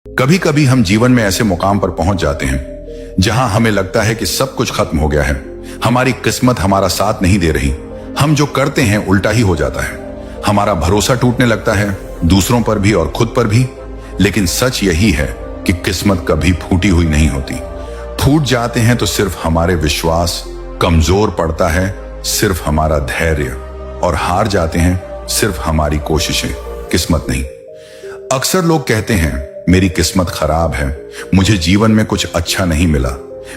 कभी कभी हम जीवन में ऐसे मुकाम पर पहुंच जाते हैं जहां हमें लगता है कि सब कुछ खत्म हो गया है, हमारी किस्मत हमारा साथ नहीं दे रही, हम जो करते हैं उल्टा ही हो जाता है, हमारा भरोसा टूटने लगता है, दूसरों पर भी और खुद पर भी। लेकिन सच यही है कि किस्मत कभी फूटी हुई नहीं होती। फूट जाते हैं तो सिर्फ हमारे विश्वास, कमजोर पड़ता है सिर्फ हमारा धैर्य, और हार जाते हैं सिर्फ हमारी कोशिशें, किस्मत नहीं। अक्सर लोग कहते हैं मेरी किस्मत खराब है, मुझे जीवन में कुछ अच्छा नहीं मिला,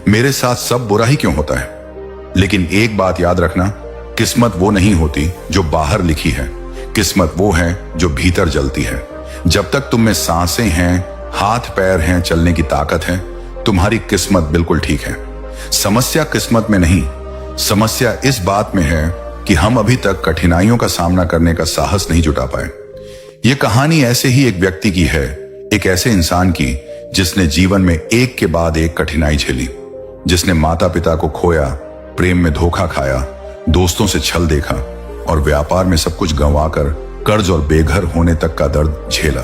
मेरे साथ सब बुरा ही क्यों होता है। लेकिन एक बात याद रखना, किस्मत वो नहीं होती जो बाहर लिखी है, किस्मत वो है जो भीतर जलती है। जब तक तुम में सांसें हैं, हाथ पैर हैं, चलने की ताकत है, तुम्हारी किस्मत बिल्कुल ठीक है। समस्या किस्मत में नहीं, समस्या इस बात में है कि हम अभी तक कठिनाइयों का सामना करने का साहस नहीं जुटा पाए। यह कहानी ऐसे ही एक व्यक्ति की है, एक ऐसे इंसान की जिसने जीवन में एक के बाद एक कठिनाई झेली, जिसने माता पिता को खोया, प्रेम में धोखा खाया, दोस्तों से छल देखा और व्यापार में सब कुछ गंवाकर कर्ज और बेघर होने तक का दर्द झेला।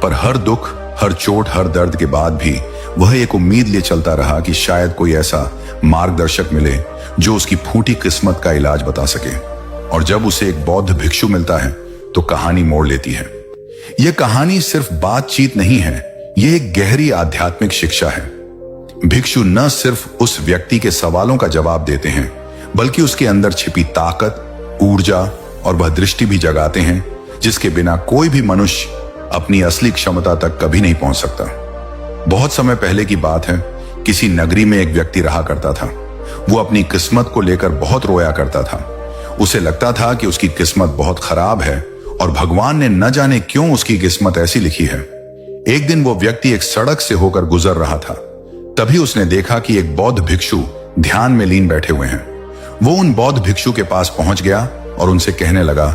पर हर दुख, हर चोट, हर दर्द के बाद भी वह एक उम्मीद लिए चलता रहा कि शायद कोई ऐसा मार्गदर्शक मिले जो उसकी फूटी किस्मत का इलाज बता सके। और जब उसे एक बौद्ध भिक्षु मिलता है तो कहानी मोड़ लेती है। यह कहानी सिर्फ बातचीत नहीं है, यह एक गहरी आध्यात्मिक शिक्षा है। भिक्षु न सिर्फ उस व्यक्ति के सवालों का जवाब देते हैं, बल्कि उसके अंदर छिपी ताकत, ऊर्जा और वह दृष्टि भी जगाते हैं जिसके बिना कोई भी मनुष्य अपनी असली क्षमता तक कभी नहीं पहुंच सकता। बहुत समय पहले की बात है, किसी नगरी में एक व्यक्ति रहा करता था। वो अपनी किस्मत को लेकर बहुत रोया करता था। उसे लगता था कि उसकी किस्मत बहुत खराब है और भगवान ने न जाने क्यों उसकी किस्मत ऐसी लिखी है। एक दिन वो व्यक्ति एक सड़क से होकर गुजर रहा था। तभी उसने देखा कि एक बौद्ध भिक्षु ध्यान में लीन बैठे हुए हैं। वो उन बौद्ध भिक्षु के पास पहुंच गया और उनसे कहने लगा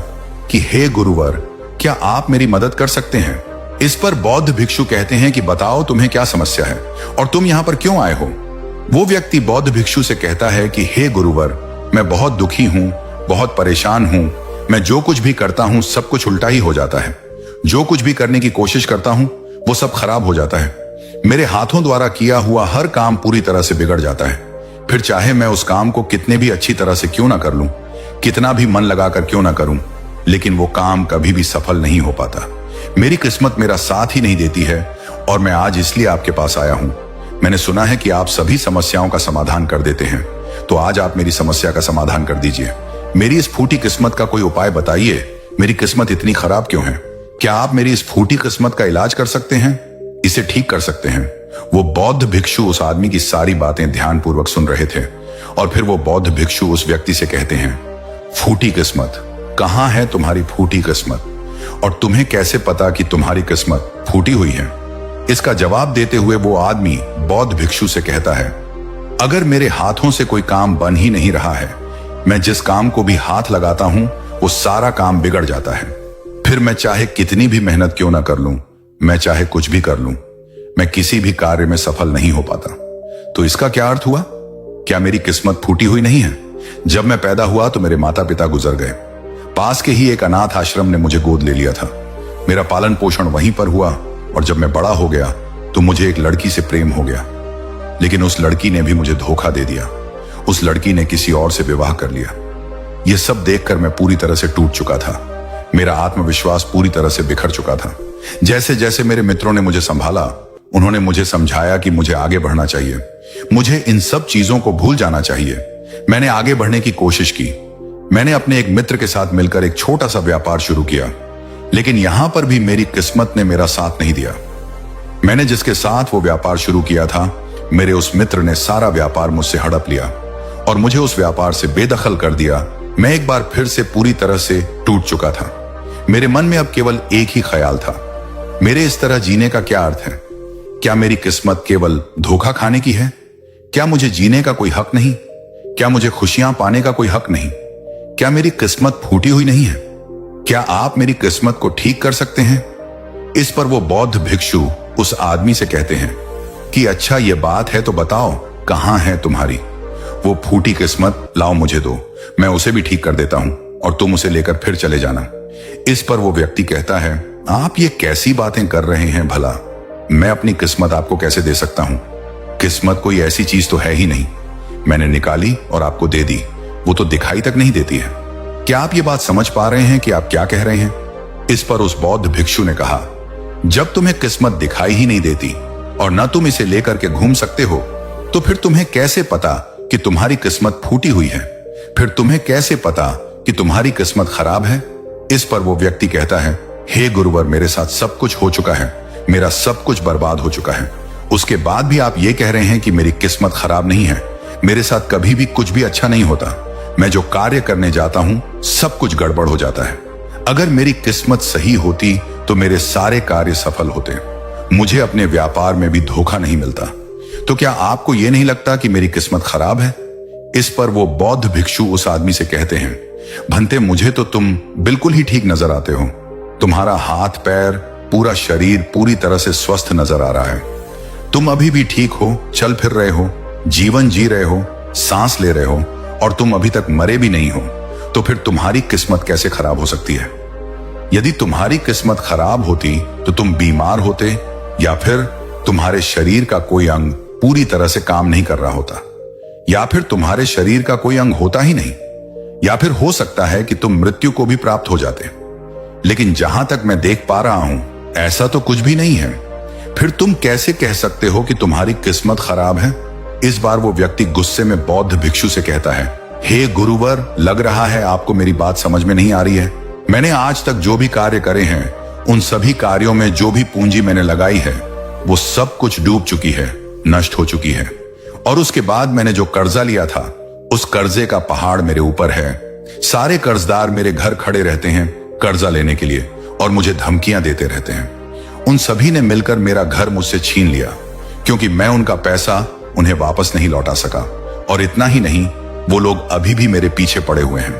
कि हे गुरुवर, क्या आप मेरी मदद कर सकते हैं। इस पर बौद्ध भिक्षु कहते हैं कि बताओ तुम्हें क्या समस्या है और तुम यहां पर क्यों आए हो। वो व्यक्ति बौद्ध भिक्षु से कहता है कि हे गुरुवर, मैं बहुत दुखी हूं, बहुत परेशान हूं, मैं जो कुछ भी करता हूं सब कुछ उल्टा ही हो जाता है। जो कुछ भी करने की कोशिश करता हूं वो सब खराब हो जाता है। मेरे हाथों द्वारा किया हुआ हर काम पूरी तरह से बिगड़ जाता है। फिर चाहे मैं उस काम को कितने भी अच्छी तरह से क्यों ना कर लूं, कितना भी मन लगाकर क्यों ना करूं, लेकिन वो काम कभी भी सफल नहीं हो पाता। मेरी किस्मत मेरा साथ ही नहीं देती है और मैं आज इसलिए आपके पास आया हूं। मैंने सुना है कि आप सभी समस्याओं का समाधान कर देते हैं, तो आज आप मेरी समस्या का समाधान कर दीजिए। मेरी इस फूटी किस्मत का कोई उपाय बताइए। मेरी किस्मत इतनी खराब क्यों है? क्या आप मेरी इस फूटी किस्मत का इलाज कर सकते हैं, इसे ठीक कर सकते हैं? वो बौद्ध भिक्षु उस आदमी की सारी बातें ध्यानपूर्वक सुन रहे थे और फिर वो बौद्ध भिक्षु उस व्यक्ति से कहते हैं, फूटी किस्मत, कहां है तुम्हारी फूटी किस्मत और तुम्हें कैसे पता कि तुम्हारी किस्मत फूटी हुई है? इसका जवाब देते हुए वो आदमी बौद्ध भिक्षु से कहता है, अगर मेरे हाथों से कोई काम बन ही नहीं रहा है, मैं जिस काम को भी हाथ लगाता हूं वो सारा काम बिगड़ जाता है। फिर मैं चाहे कितनी भी मेहनत क्यों ना कर लूं, मैं चाहे कुछ भी कर लूं, मैं किसी भी कार्य में सफल नहीं हो पाता। तो इसका क्या अर्थ हुआ? क्या मेरी किस्मत फूटी हुई नहीं है? जब मैं पैदा हुआ तो मेरे माता पिता गुजर गए। पास के ही एक अनाथ आश्रम ने मुझे गोद ले लिया था। मेरा पालन पोषण वहीं पर हुआ और जब मैं बड़ा हो गया तो मुझे एक लड़की से प्रेम हो गया, लेकिन उस लड़की ने भी मुझे धोखा दे दिया। उस लड़की ने किसी और से विवाह कर लिया। यह सब देखकर मैं पूरी तरह से टूट चुका था। मेरा आत्मविश्वास पूरी तरह से बिखर चुका था। जैसे जैसे मेरे मित्रों ने मुझे संभाला, उन्होंने मुझे समझाया कि मुझे आगे बढ़ना चाहिए, मुझे इन सब चीजों को भूल जाना चाहिए। मैंने आगे बढ़ने की कोशिश की। मैंने अपने एक मित्र के साथ मिलकर एक छोटा सा व्यापार शुरू किया, लेकिन यहां पर भी मेरी किस्मत ने मेरा साथ नहीं दिया। मैंने जिसके साथ वो व्यापार शुरू किया था, मेरे उस मित्र ने सारा व्यापार मुझसे हड़प लिया और मुझे उस व्यापार से बेदखल कर दिया। मैं एक बार फिर से पूरी तरह से टूट चुका था। मेरे मन में अब केवल एक ही ख्याल था, मेरे इस तरह जीने का क्या अर्थ है? क्या मेरी किस्मत केवल धोखा खाने की है? क्या मुझे जीने का कोई हक नहीं? क्या मुझे खुशियां पाने का कोई हक नहीं? क्या मेरी किस्मत फूटी हुई नहीं है? क्या आप मेरी किस्मत को ठीक कर सकते हैं? इस पर वो बौद्ध भिक्षु उस आदमी से कहते हैं कि अच्छा ये बात है तो बताओ, कहां है तुम्हारी वो फूटी किस्मत? लाओ मुझे दो, मैं उसे भी ठीक कर देता हूं और तुम उसे लेकर फिर चले जाना। इस पर वो व्यक्ति कहता है, आप ये कैसी बातें कर रहे हैं भला? मैं अपनी किस्मत आपको कैसे दे सकता हूं? किस्मत कोई ऐसी चीज तो है ही नहीं। मैंने निकाली और आपको दे दी, वो तो दिखाई तक नहीं देती है। क्या आप ये बात समझ पा रहे हैं कि आप क्या कह रहे हैं? इस पर उस बौद्ध भिक्षु ने कहा, जब तुम्हें किस्मत दिखाई ही नहीं देती और न तुम इसे लेकर के घूम सकते हो, तो फिर तुम्हें कैसे पता कि तुम्हारी किस्मत फूटी हुई है? फिर तुम्हें कैसे पता कि तुम्हारी किस्मत खराब है? इस पर वो व्यक्ति कहता है, हे गुरुवर, मेरे साथ सब कुछ हो चुका है, मेरा सब कुछ बर्बाद हो चुका है। उसके बाद भी आप ये कह रहे हैं कि मेरी किस्मत खराब नहीं है। मेरे साथ कभी भी कुछ भी अच्छा नहीं होता। मैं जो कार्य करने जाता हूं सब कुछ गड़बड़ हो जाता है। अगर मेरी किस्मत सही होती तो मेरे सारे कार्य सफल होते। मुझे अपने व्यापार में भी धोखा नहीं मिलता। तो क्या आपको यह नहीं लगता कि मेरी किस्मत खराब है? इस पर वो बौद्ध भिक्षु उस आदमी से कहते हैं, भंते, मुझे तो तुम बिल्कुल ही ठीक नजर आते हो। तुम्हारा हाथ पैर पूरा शरीर पूरी तरह से स्वस्थ नजर आ रहा है। तुम अभी भी ठीक हो, चल फिर रहे हो, जीवन जी रहे हो, सांस ले रहे हो, और तुम अभी तक मरे भी नहीं हो। तो फिर तुम्हारी किस्मत कैसे खराब हो सकती है? यदि तुम्हारी किस्मत खराब होती तो तुम बीमार होते, या फिर तुम्हारे शरीर का कोई अंग पूरी तरह से काम नहीं कर रहा होता, या फिर तुम्हारे शरीर का कोई अंग होता ही नहीं, या फिर हो सकता है कि तुम मृत्यु को भी प्राप्त हो जाते। लेकिन जहां तक मैं देख पा रहा हूं, ऐसा तो कुछ भी नहीं है। फिर तुम कैसे कह सकते हो कि तुम्हारी किस्मत खराब है? इस बार वो व्यक्ति गुस्से में बौद्ध भिक्षु से कहता है, हे गुरुवर, लग रहा है आपको मेरी बात समझ में नहीं आ रही है। मैंने आज तक जो भी कार्य करे हैं, उन सभी कार्यों में जो भी पूंजी मैंने लगाई है, वो सब कुछ डूब चुकी है, नष्ट हो चुकी है। और उसके बाद मैंने जो कर्जा लिया था, उस कर्जे का पहाड़ मेरे ऊपर है। सारे कर्जदार मेरे घर खड़े रहते हैं कर्जा लेने के लिए और मुझे धमकियां देते रहते हैं। उन सभी ने मिलकर मेरा घर मुझसे छीन लिया, क्योंकि मैं उनका पैसा उन्हें वापस नहीं लौटा सका। और इतना ही नहीं, वो लोग अभी भी मेरे पीछे पड़े हुए हैं।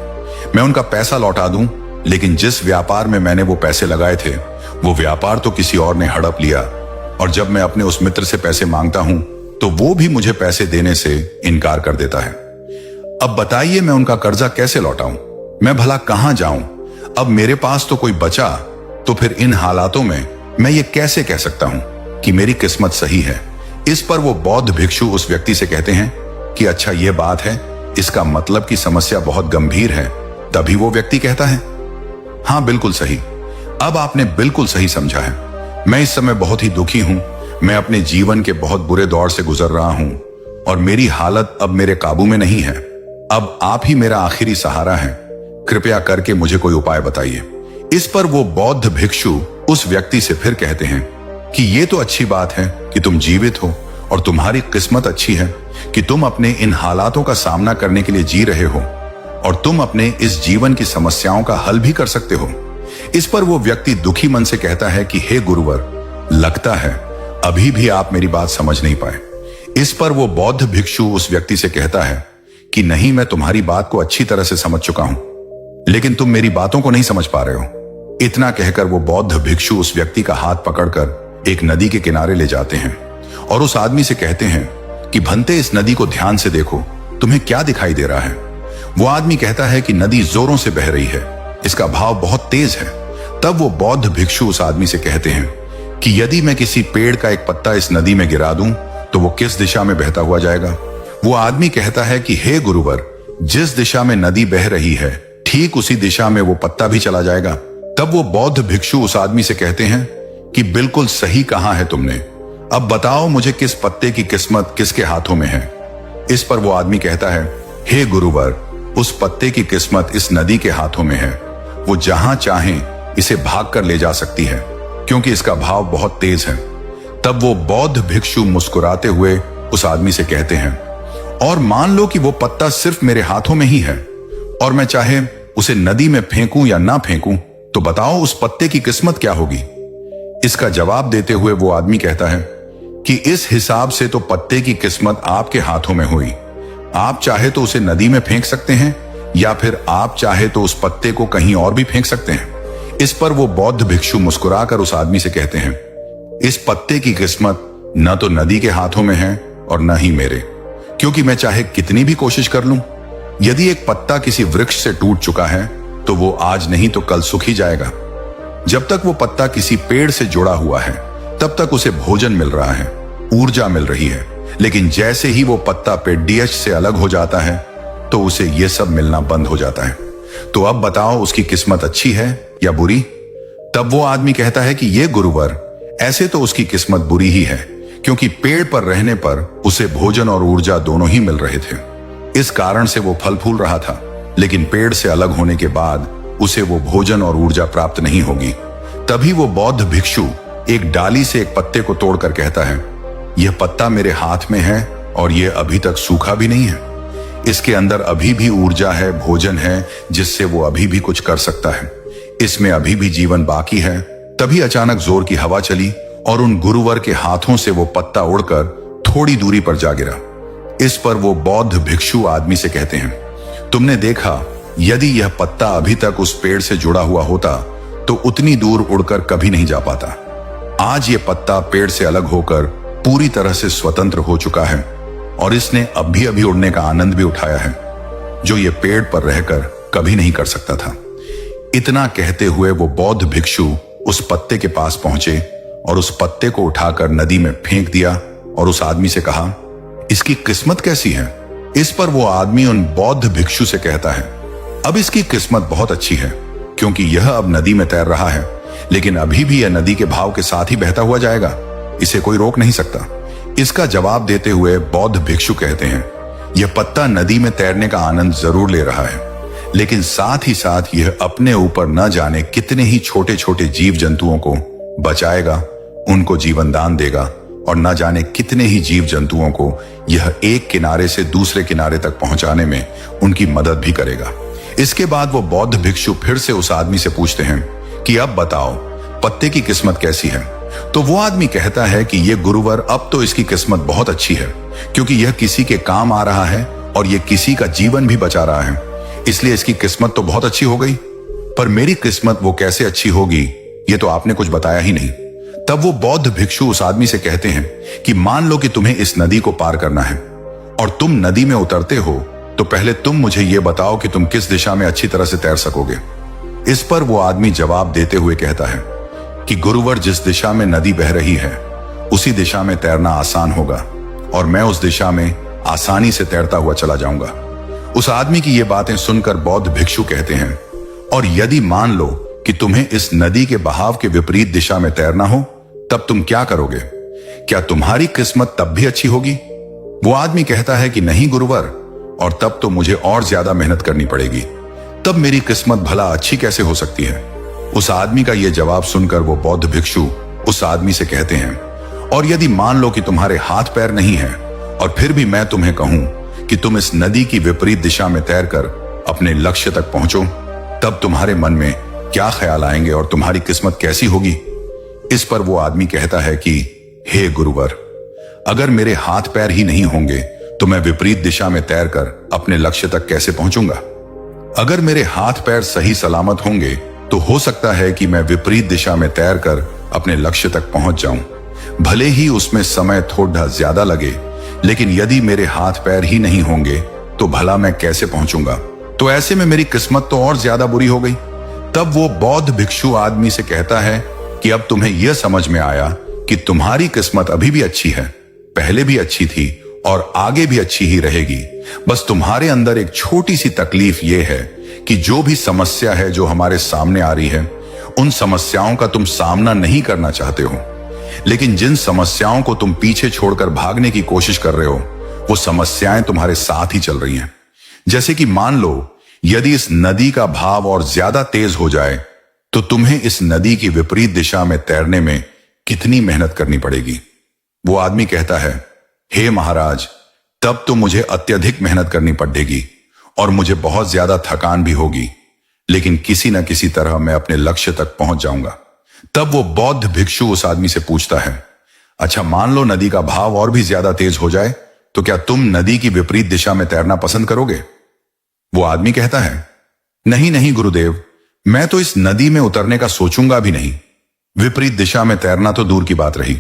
मैं उनका पैसा लौटा दूं, लेकिन जिस व्यापार में मैंने वो पैसे लगाए थे, वो व्यापार तो किसी और ने हड़प लिया। और जब मैं अपने उस मित्र से पैसे मांगता हूं, तो वो भी मुझे पैसे देने से इनकार कर देता है। अब बताइए, मैं उनका कर्जा कैसे लौटाऊं? मैं भला कहां जाऊं? अब मेरे पास तो कोई बचा। तो फिर इन हालातों में मैं ये कैसे कह सकता हूं कि मेरी किस्मत सही है? इस पर वो बौद्ध भिक्षु उस व्यक्ति से कहते हैं कि अच्छा, ये बात है, इसका मतलब कि समस्या बहुत गंभीर है। तभी वो व्यक्ति कहता है, हाँ बिल्कुल सही, अब आपने बिल्कुल सही समझा है। मैं इस समय बहुत ही दुखी हूं। मैं अपने जीवन के बहुत बुरे दौर से गुजर रहा हूं और मेरी हालत अब मेरे काबू में नहीं है। अब आप ही मेरा आखिरी सहारा हैं। कृपया करके मुझे कोई उपाय बताइए। इस पर वो बौद्ध भिक्षु उस व्यक्ति से फिर कहते हैं कि ये तो अच्छी बात है कि तुम जीवित हो और तुम्हारी किस्मत अच्छी है कि तुम अपने इन हालातों का सामना करने के लिए जी रहे हो और तुम अपने इस जीवन की समस्याओं का हल भी कर सकते हो। इस पर वो व्यक्ति दुखी मन से कहता है कि हे गुरुवर, लगता है अभी भी आप मेरी बात समझ नहीं पाए। इस पर वो बौद्ध भिक्षु उस व्यक्ति से कहता है कि नहीं, मैं तुम्हारी बात को अच्छी तरह से समझ चुका हूं, लेकिन तुम मेरी बातों को नहीं समझ पा रहे हो। इतना कहकर वो बौद्ध भिक्षु उस व्यक्ति का हाथ पकड़कर एक नदी के किनारे ले जाते हैं और उस आदमी से कहते हैं कि भंते, इस नदी को ध्यान से देखो, तुम्हें क्या दिखाई दे रहा है? वो आदमी कहता है कि नदी जोरों से बह रही है, इसका भाव बहुत तेज है। तब वो बौद्ध भिक्षु उस आदमी से कहते हैं कि यदि मैं किसी पेड़ का एक पत्ता इस नदी में गिरा दूं तो वो किस दिशा में बहता हुआ जाएगा? वो आदमी कहता है कि हे गुरुवर, जिस दिशा में नदी बह रही है, ठीक उसी दिशा में वो पत्ता भी चला जाएगा। तब वो बौद्ध भिक्षु उस आदमी से कहते हैं कि बिल्कुल सही कहा है तुमने। अब बताओ मुझे, किस पत्ते की किस्मत किसके हाथों में है? इस पर वो आदमी कहता है, हे गुरुवर, उस पत्ते की किस्मत इस नदी के हाथों में है। वो जहां चाहे इसे भाग कर ले जा सकती है, क्योंकि इसका भाव बहुत तेज है। तब वो बौद्ध भिक्षु मुस्कुराते हुए उस आदमी से कहते हैं, और मान लो कि वो पत्ता सिर्फ मेरे हाथों में ही है और मैं चाहे उसे नदी में फेंकूं या ना फेंकूं, तो बताओ उस पत्ते की किस्मत क्या होगी? इसका जवाब देते हुए वो आदमी कहता है कि इस हिसाब से तो पत्ते की किस्मत आपके हाथों में हुई। आप चाहे तो उसे नदी में फेंक सकते हैं या फिर आप चाहे तो उस पत्ते को कहीं और भी फेंक सकते हैं। इस पर वो बौद्ध भिक्षु मुस्कुराकर उस आदमी से कहते हैं, इस पत्ते की किस्मत न तो नदी के हाथों में है और न ही मेरे, क्योंकि मैं चाहे कितनी भी कोशिश कर लूं, यदि एक पत्ता किसी वृक्ष से टूट चुका है तो वो आज नहीं तो कल सूख ही जाएगा। जब तक वो पत्ता किसी पेड़ से जुड़ा हुआ है, तब तक उसे भोजन मिल रहा है, ऊर्जा मिल रही है। लेकिन जैसे ही वो पत्ता पेट से अलग हो जाता है तो उसे ये सब मिलना बंद हो जाता है। तो अब बताओ उसकी किस्मत अच्छी है या बुरी? तब वो आदमी कहता है कि ये गुरुवर, ऐसे तो उसकी किस्मत बुरी ही है, क्योंकि पेड़ पर रहने पर उसे भोजन और ऊर्जा दोनों ही मिल रहे थे। इस कारण से वो फल फूल रहा था, लेकिन पेड़ से अलग होने के बाद उसे वो भोजन और ऊर्जा प्राप्त नहीं होगी। तभी वो बौद्ध भिक्षु एक डाली से एक पत्ते को तोड़कर कहता है, यह पत्ता मेरे हाथ में है और यह अभी तक सूखा भी नहीं है। इसके अंदर अभी भी ऊर्जा है, भोजन है, जिससे वो अभी भी कुछ कर सकता है। इसमें अभी भी जीवन बाकी है। तभी अचानक जोर की हवा चली और उन गुरुवर के हाथों से वो पत्ता उड़कर थोड़ी दूरी पर जा गिरा। इस पर वो बौद्ध भिक्षु आदमी से कहते हैं, तुमने देखा, यदि यह पत्ता अभी तक उस पेड़ से जुड़ा हुआ होता तो उतनी दूर उड़कर कभी नहीं जा पाता। आज ये पत्ता पेड़ से अलग होकर पूरी तरह से स्वतंत्र हो चुका है और इसने अभी अभी उड़ने का आनंद भी उठाया है, जो ये पेड़ पर रहकर कभी नहीं कर सकता था। इतना कहते हुए वो बौद्ध भिक्षु उस पत्ते के पास पहुंचे और उस पत्ते को उठाकर नदी में फेंक दिया और उस आदमी से कहा, इसकी किस्मत कैसी है? इस पर वो आदमी उन बौद्ध भिक्षु से कहता है, अब इसकी किस्मत बहुत अच्छी है, क्योंकि यह अब नदी में तैर रहा है, लेकिन अभी भी यह नदी के भाव के साथ ही बहता हुआ जाएगा, इसे कोई रोक नहीं सकता। इसका जवाब देते हुए बौद्ध भिक्षु कहते हैं, यह पत्ता नदी में तैरने का आनंद जरूर ले रहा है, लेकिन साथ ही साथ यह अपने ऊपर न जाने कितने ही छोटे छोटे जीव जंतुओं को बचाएगा, उनको जीवन दान देगा और न जाने कितने ही जीव जंतुओं को यह एक किनारे से दूसरे किनारे तक पहुंचाने में उनकी मदद भी करेगा। इसके बाद वो बौद्ध भिक्षु फिर से उस आदमी से पूछते हैं कि अब बताओ, पत्ते की किस्मत कैसी है? तो वो आदमी कहता है कि ये गुरुवर, अब तो इसकी किस्मत बहुत अच्छी है, क्योंकि यह किसी के काम आ रहा है और यह किसी का जीवन भी बचा रहा है, इसलिए इसकी किस्मत तो बहुत अच्छी हो गई। पर मेरी किस्मत वो कैसे अच्छी होगी, ये तो आपने कुछ बताया ही नहीं। तब वो बौद्ध भिक्षु उस आदमी से कहते हैं कि मान लो कि तुम्हें इस नदी को पार करना है और तुम नदी में उतरते हो, तो पहले तुम मुझे यह बताओ कि तुम किस दिशा में अच्छी तरह से तैर सकोगे। इस पर वो आदमी जवाब देते हुए कहता है कि गुरुवर, जिस दिशा में नदी बह रही है उसी दिशा में तैरना आसान होगा और मैं उस दिशा में आसानी से तैरता हुआ चला जाऊंगा। उस आदमी की ये बातें सुनकर बौद्ध भिक्षु कहते हैं, और यदि मान लो कि तुम्हें इस नदी के बहाव के विपरीत दिशा में तैरना हो, तब तुम क्या करोगे? क्या तुम्हारी किस्मत तब भी अच्छी होगी? वो आदमी कहता है कि नहीं गुरुवर, और तब तो मुझे और ज्यादा मेहनत करनी पड़ेगी, तब मेरी किस्मत भला अच्छी कैसे हो सकती है? उस आदमी का यह जवाब सुनकर वो बौद्ध भिक्षु उस आदमी से कहते हैं, और यदि मान लो कि तुम्हारे हाथ पैर नहीं है और फिर भी मैं तुम्हें कहूं कि तुम इस नदी की विपरीत दिशा में तैरकर अपने लक्ष्य तक पहुंचो, तब तुम्हारे मन में क्या ख्याल आएंगे और तुम्हारी किस्मत कैसी होगी? इस पर वो आदमी कहता है कि हे गुरुवर, अगर मेरे हाथ पैर ही नहीं होंगे तो मैं विपरीत दिशा में तैरकर अपने लक्ष्य तक कैसे पहुंचूंगा? अगर मेरे हाथ पैर सही सलामत होंगे तो हो सकता है कि मैं विपरीत दिशा में तैरकर अपने लक्ष्य तक पहुंच जाऊं, भले ही उसमें समय थोड़ा ज्यादा लगे, लेकिन यदि मेरे हाथ पैर ही नहीं होंगे तो भला मैं कैसे पहुंचूंगा? तो ऐसे में मेरी किस्मत तो और ज्यादा बुरी हो गई। तब वो बौद्ध भिक्षु आदमी से कहता है कि अब तुम्हें यह समझ में आया कि तुम्हारी किस्मत अभी भी अच्छी है, पहले भी अच्छी थी और आगे भी अच्छी ही रहेगी। बस तुम्हारे अंदर एक छोटी सी तकलीफ यह है कि जो भी समस्या है जो हमारे सामने आ रही है, उन समस्याओं का तुम सामना नहीं करना चाहते हो, लेकिन जिन समस्याओं को तुम पीछे छोड़कर भागने की कोशिश कर रहे हो, वो समस्याएं तुम्हारे साथ ही चल रही हैं। जैसे कि मान लो यदि इस नदी का भाव और ज्यादा तेज हो जाए तो तुम्हें इस नदी की विपरीत दिशा में तैरने में कितनी मेहनत करनी पड़ेगी। वो आदमी कहता है, हे महाराज, तब तो मुझे अत्यधिक मेहनत करनी पड़ेगी और मुझे बहुत ज्यादा थकान भी होगी, लेकिन किसी न किसी तरह मैं अपने लक्ष्य तक पहुंच जाऊंगा। तब वो बौद्ध भिक्षु उस आदमी से पूछता है, अच्छा मान लो नदी का भाव और भी ज्यादा तेज हो जाए, तो क्या तुम नदी की विपरीत दिशा में तैरना पसंद करोगे? वो आदमी कहता है, नहीं नहीं गुरुदेव, मैं तो इस नदी में उतरने का सोचूंगा भी नहीं, विपरीत दिशा में तैरना तो दूर की बात रही।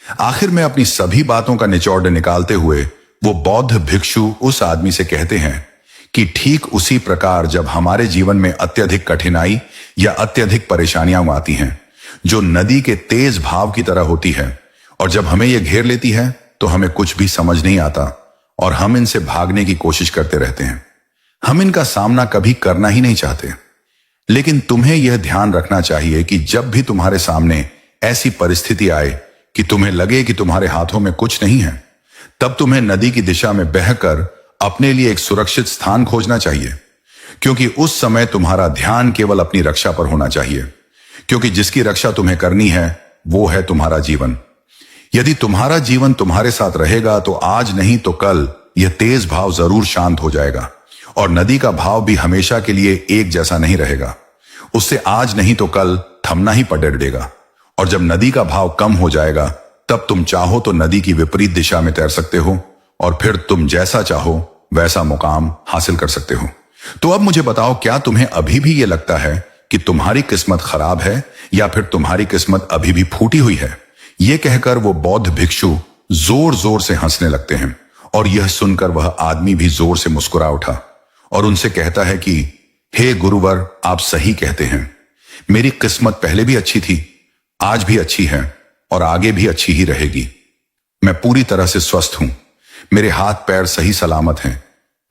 आखिर में अपनी सभी बातों का निचोड़ निकालते हुए वो बौद्ध भिक्षु उस आदमी से कहते हैं कि ठीक उसी प्रकार जब हमारे जीवन में अत्यधिक कठिनाई या अत्यधिक परेशानियां आती हैं, जो नदी के तेज भाव की तरह होती है, और जब हमें यह घेर लेती है तो हमें कुछ भी समझ नहीं आता और हम इनसे भागने की कोशिश करते रहते हैं। हम इनका सामना कभी करना ही नहीं चाहते। लेकिन तुम्हें यह ध्यान रखना चाहिए कि जब भी तुम्हारे सामने ऐसी परिस्थिति आए कि तुम्हें लगे कि तुम्हारे हाथों में कुछ नहीं है, तब तुम्हें नदी की दिशा में बहकर अपने लिए एक सुरक्षित स्थान खोजना चाहिए, क्योंकि उस समय तुम्हारा ध्यान केवल अपनी रक्षा पर होना चाहिए, क्योंकि जिसकी रक्षा तुम्हें करनी है वो है तुम्हारा जीवन। यदि तुम्हारा जीवन तुम्हारे साथ रहेगा तो आज नहीं तो कल यह तेज भाव जरूर शांत हो जाएगा, और नदी का भाव भी हमेशा के लिए एक जैसा नहीं रहेगा। उससे आज नहीं तो कल थमना ही पड़ देगा, और जब नदी का भाव कम हो जाएगा तब तुम चाहो तो नदी की विपरीत दिशा में तैर सकते हो, और फिर तुम जैसा चाहो वैसा मुकाम हासिल कर सकते हो। तो अब मुझे बताओ, क्या तुम्हें अभी भी यह लगता है कि तुम्हारी किस्मत खराब है, या फिर तुम्हारी किस्मत अभी भी फूटी हुई है? यह कहकर वो बौद्ध भिक्षु जोर जोर से हंसने लगते हैं, और यह सुनकर वह आदमी भी जोर से मुस्कुरा उठा और उनसे कहता है कि हे गुरुवर, आप सही कहते हैं। मेरी किस्मत पहले भी अच्छी थी, आज भी अच्छी है, और आगे भी अच्छी ही रहेगी। मैं पूरी तरह से स्वस्थ हूं, मेरे हाथ पैर सही सलामत हैं,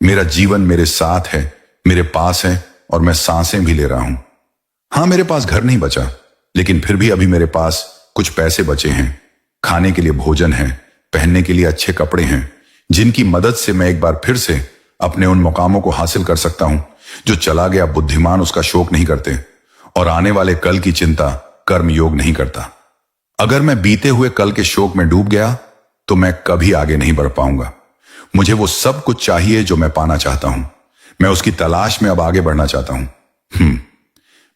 मेरा जीवन मेरे साथ है, मेरे पास है, और मैं सांसें भी ले रहा हूं। हां, मेरे पास घर नहीं बचा, लेकिन फिर भी अभी मेरे पास कुछ पैसे बचे हैं, खाने के लिए भोजन है, पहनने के लिए अच्छे कपड़े हैं, जिनकी मदद से मैं एक बार फिर से अपने उन मुकामों को हासिल कर सकता हूं। जो चला गया बुद्धिमान उसका शोक नहीं करते, और आने वाले कल की चिंता कर्म योग नहीं करता। अगर मैं बीते हुए कल के शोक में डूब गया तो मैं कभी आगे नहीं बढ़ पाऊंगा। मुझे वो सब कुछ चाहिए जो मैं पाना चाहता हूं। मैं उसकी तलाश में अब आगे बढ़ना चाहता हूं।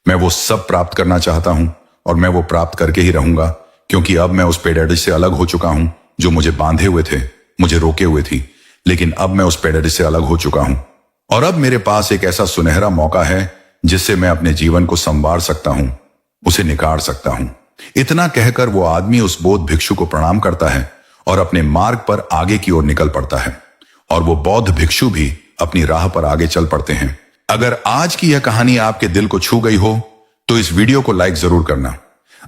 मैं वो सब प्राप्त करना चाहता हूं, और मैं वो प्राप्त करके ही रहूंगा, क्योंकि अब मैं उस पेडरिश से अलग हो चुका हूं जो मुझे बांधे हुए थे, मुझे रोके हुए थी। लेकिन अब मैं उस पेडरिश से अलग हो चुका हूं, और अब मेरे पास एक ऐसा सुनहरा मौका है जिससे मैं अपने जीवन को संवार सकता हूं, उसे निकाल सकता हूं। इतना कहकर वो आदमी उस बौद्ध भिक्षु को प्रणाम करता है और अपने मार्ग पर आगे की ओर निकल पड़ता है, और वो बौद्ध भिक्षु भी अपनी राह पर आगे चल पड़ते हैं। अगर आज की यह कहानी आपके दिल को छू गई हो तो इस वीडियो को लाइक जरूर करना,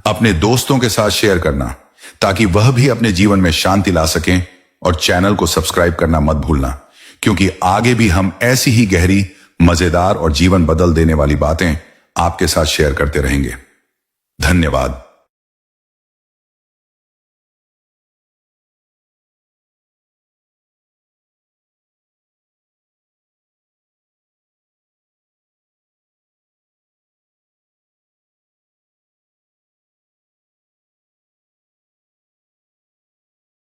अपने दोस्तों के साथ शेयर करना, ताकि वह भी अपने जीवन में शांति ला सकें, और चैनल को सब्सक्राइब करना मत भूलना, क्योंकि आगे भी हम ऐसी ही गहरी, मजेदार और जीवन बदल देने वाली बातें आपके साथ शेयर करते रहेंगे। धन्यवाद।